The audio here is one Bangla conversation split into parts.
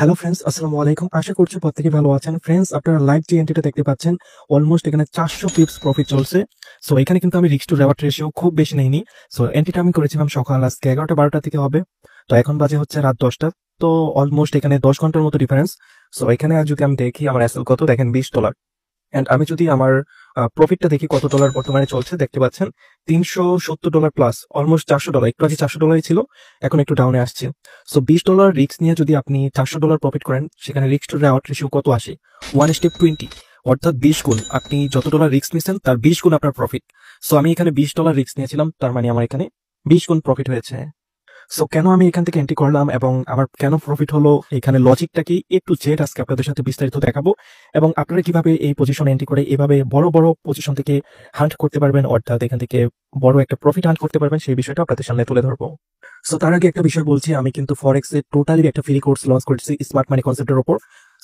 হ্যালো ফ্রেন্ডস, আসসালামু আলাইকুম। আশা করছি প্রত্যেকে ভালো আছেন। ফ্রেন্ডস, আপনারা লাইভ যে এন্ট্রিটা দেখতে পাচ্ছেন, অলমোস্ট এখানে 400 পিপস প্রফিট চলছে। সো এখানে কিন্তু আমি রিস্ক টু রেওয়ার্ড রেশিও খুব বেশি নেইনি। সো এন্ট্রিটা আমি করেছিলাম সকাল আজকে 11টা-12টা থেকে হবে। তো এখন বাজে হচ্ছে রাত 10টা। তো অলমোস্ট এখানে 10 ঘন্টার মতো ডিফারেন্স। সো এখানে আর যদি আমি দেখি আমার এসএল কত, দেখেন $20। এন্ড আমি যদি আমার প্রফিটটা দেখি কত ডলার বর্তমানে চলছে, দেখতে পাচ্ছেন $370 প্লাস, অলমোস্ট $400। একটু আগে $400 ছিল, এখন একটু ডাউনে আসছে। সো $20 রিস্ক নিয়ে যদি আপনি $400 প্রফিট করেন, সেখানে রিস্ক টু রেওয়ার্ড রেশিও কত আসে? 1:20, অর্থাৎ 20 গুণ। আপনি যত ডলার রিস্ক নিয়েছেন তার 20 গুণ আপনার প্রফিট। সো আমি এখানে $20 রিস্ক নিয়েছিলাম, তার মানে আমার এখানে 20 গুণ প্রফিট হয়েছে। সো কেন আমি এখান থেকে এন্ট্রি করলাম এবং আমার কেন প্রফিট হলো, এখানে লজিকটা কি এ টু জেড আজকে আপনাদের সাথে বিস্তারিত দেখাবো। এবং আপনারা কিভাবে এই পজিশন এন্ট্রি করে এভাবে বড় বড় পজিশন থেকে হান্ট করতে পারবেন, অর্থাৎ এখান থেকে বড় একটা প্রফিট হান্ট করতে পারবেন, সেই বিষয়টা আপনাদের সামনে তুলে ধরবো। সো তার আগে একটা বিষয় বলছি, আমি কিন্তু ফরেক্স এর টোটালি একটা ফ্রি কোর্স লঞ্চ করেছি স্মার্ট মানি কনসেপ্টের উপর।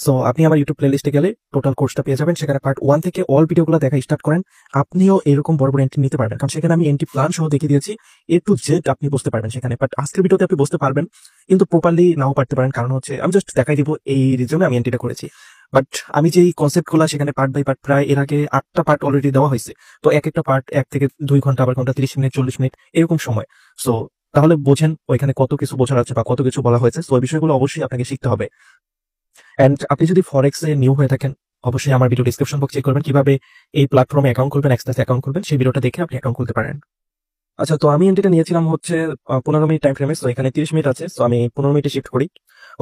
সো আপনি আমার ইউটিউব প্লেলিস্টে গেলে টোটাল কোর্সটা পেয়ে যাবেন। সেখানে পার্ট 1 থেকে অল ভিডিওগুলো দেখা স্টার্ট করেন, আপনিও এরকম বড় বড় এন্ট্রি নিতে পারবেন। কারণ সেখানে আমি এন্ট্রি প্ল্যান সহ দেখিয়ে দিয়েছি, এ টু জেড আপনি বুঝতে পারবেন সেখানে। বাট আজকের ভিডিওতে আপনি বুঝতে পারবেন, কিন্তু প্রপারলি নাও পারতে পারেন। কারণ হচ্ছে আমি জাস্ট দেখাই দিব এই রিজনে আমি এন্ট্রিটা করেছি। বাট আমি যে কনসেপ্ট গুলা সেখানে পার্ট বাই পার্ট, প্রায় এর আগে 8টা পার্ট অলরেডি দেওয়া হয়েছে। তো এক একটা পার্ট 1 থেকে 2 ঘন্টা, আবার ঘন্টা 30 মিনিট, 40 মিনিট এরকম সময়। সো তাহলে বোঝেন ওইখানে কত কিছু বোঝার আছে বা কত কিছু বলা হয়েছে। সো এই বিষয়গুলো অবশ্যই আপনাকে শিখতে হবে। এন্ড আপনি যদি ফরেক্স এ নিউ হয়ে থাকেন, অবশ্যই আমার ভিডিও ডিসক্রিপশন বক্স চেক করবেন, কিভাবে এই প্ল্যাটফর্মে অ্যাকাউন্ট খুলবেন, এক্সেস অ্যাকাউন্ট খুলবেন, সেই ভিডিওটা দেখে আপনি অ্যাকাউন্ট খুলতে পারেন। আচ্ছা, তো আমি এন্ট্রিটা নিয়েছিলাম হচ্ছে 15 মিনিট টাইম ফ্রেমে। সো এখানে 30 মিনিট আছে, সো আমি 15 মিনিটে শিফট করি।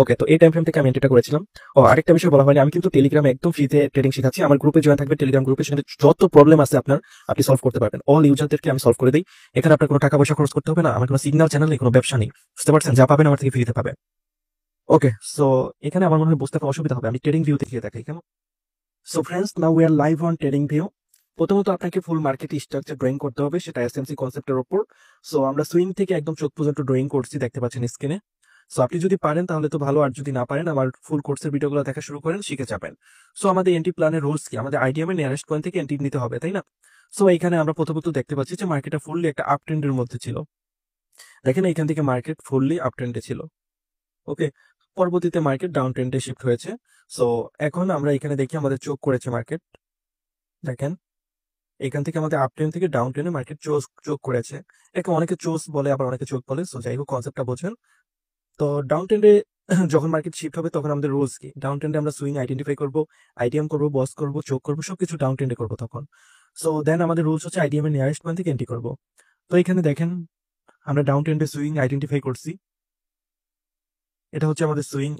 ওকে, তো এই টাইম ফ্রেম থেকে আমি এন্ট্রিটা করেছিলাম। ও আরেকটা বিষয় বলা হয়নি, আমি কিন্তু টেলিগ্রামে একদম ফ্রিতে ট্রেডিং শেখাচ্ছি। আমার গ্রুপে জয়েন থাকবে, টেলিগ্রাম গ্রুপে, সেখানে যত প্রবলেম আছে আপনার আপনি সলভ করতে পারবেন। অল ইউজারদেরকে আমি সলভ করে দিই। এখানে আপনার কোনো টাকা পয়সা খরচ করতে হবে না, আমার কোনো সিগন্যাল চ্যানেল নেই, কোনো ব্যবসা নেই। বুঝতে পারছেন? যা পাবেন আমার থেকে ফ্রিতে পাবেন। ওকে, সো এখানে আমার মনে হয় বুঝতে অসুবিধা হবে, আমি ট্রেডিং ভিউ দেখিয়ে দেখাই কেমন। So friends, now we are live on trading view. প্রথমত আপনাকে ফুল মার্কেট স্ট্রাকচার ড্রয়িং করতে হবে, সেটা এসএমসি কনসেপ্টের উপর। সো আমরা সুইং থেকে একদম চোখ পর্যন্ত ড্রয়িং করছি, দেখতে পাচ্ছেন স্ক্রিনে। সো আপনি যদি পারেন তাহলে তো ভালো, আর যদি না পারেন আমার ফুল কোর্সের ভিডিওগুলো দেখা শুরু করেন, শিখে যাবেন। সো আমাদের এন্ট্রি প্ল্যানের রুলস কি? আমাদের আইডিএম এর নিয়ারেস্ট পয়েন্ট থেকে এন্ট্রি নিতে হবে, তাই না? সো এখানে আমরা প্রথমত দেখতে পাচ্ছি যে মার্কেটটা ফুললি একটা আপ ট্রেন্ডের মধ্যে ছিল। দেখেন এখান থেকে মার্কেট ফুললি আপ ট্রেন্ডে ছিল। ওকে, পরবর্তীতে মার্কেট ডাউন ট্রেন্ডে শিফট হয়েছে। সো এখন আমরা এখানে দেখি আমাদের চোখ করেছে মার্কেট। দেখেন এখান থেকে আমাদের আপ ট্রেন থেকে ডাউন ট্রেনে মার্কেট চোখ করেছে। একে অনেকে চোস বলে, আবার অনেকে চোখ বলে। সো যাই হোক, কনসেপ্টটা বোঝেন। তো ডাউন ট্রেন্ডে যখন মার্কেট শিফট হবে তখন আমাদের রুলস কি? ডাউন ট্রেন্ডে আমরা সুইং আইডেন্টিফাই করবো, আইডিএম করবো, বস করবো, চোখ করবো, সবকিছু ডাউন ট্রেন্ডে করবো তখন। সো দেন আমাদের রুলস হচ্ছে আইডিএম এর নিয়ারেস্ট পয়েন্ট থেকে এন্ট্রি করবো। তো এখানে দেখেন আমরা ডাউন ট্রেন্ডে সুইং আইডেন্টিফাই করছি, এটা হচ্ছে আমাদের সুইং